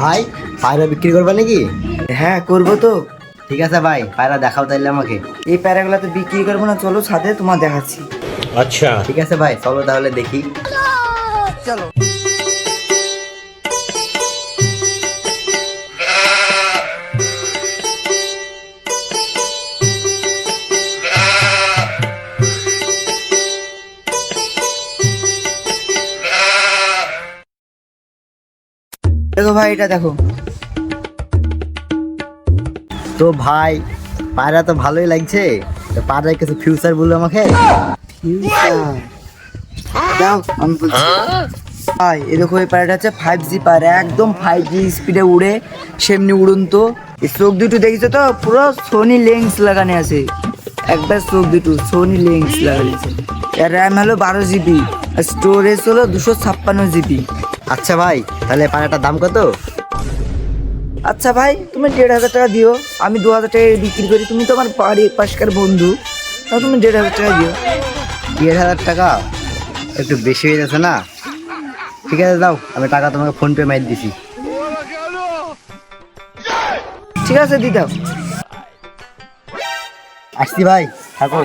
ভাই পায়রা বিক্রি করবে নাকি? হ্যাঁ করবো তো। ঠিক আছে ভাই, পায়রা দেখাও তাইলে আমাকে। এই প্যারাগুলো তো বিক্রি করবো না, চলো ছাদে তোমার দেখাচ্ছি। अच्छा। ঠিক আছে ভাই, চলো তাহলে দেখি। চলো। দেখো ভাই, এটা দেখো। তো ভাই পায়রা তো ভালোই লাগছে, তো পায়রার কিছু ফিউচার বলো আমাকে। দাও আমি বলছি। ভাই এই দেখো, এই পায়রাটা হচ্ছে 5G পায়রা, একদম 5G স্পিডে উড়ে, সেমনি উড়ুন। তো এই চোখ দুটো দেখেছো তো, পুরো সোনি লেন্স লাগানো আছে, একবার চোখ দুটো সোনি লেন্স লাগানো আছে। এর র্যাম হলো 12 GB, আর স্টোরেজ হলো 256 GB। আচ্ছা ভাই, তাহলে পায়রাটার দাম কত? আচ্ছা ভাই, তুমি 1,500 টাকা দিও, আমি 2,000 টাকায় বিক্রি করি। তুমি তো আমার বাড়ির পাশকার বন্ধু, তাহলে তুমি 1,500 টাকা দিও। 1,500 টাকা একটু বেশি হয়ে যাচ্ছে না? ঠিক আছে দাও, আমি টাকা তোমাকে ফোন পে মাইর দিছি। ঠিক আছে, দি দাও। আসছি ভাই, থাকো।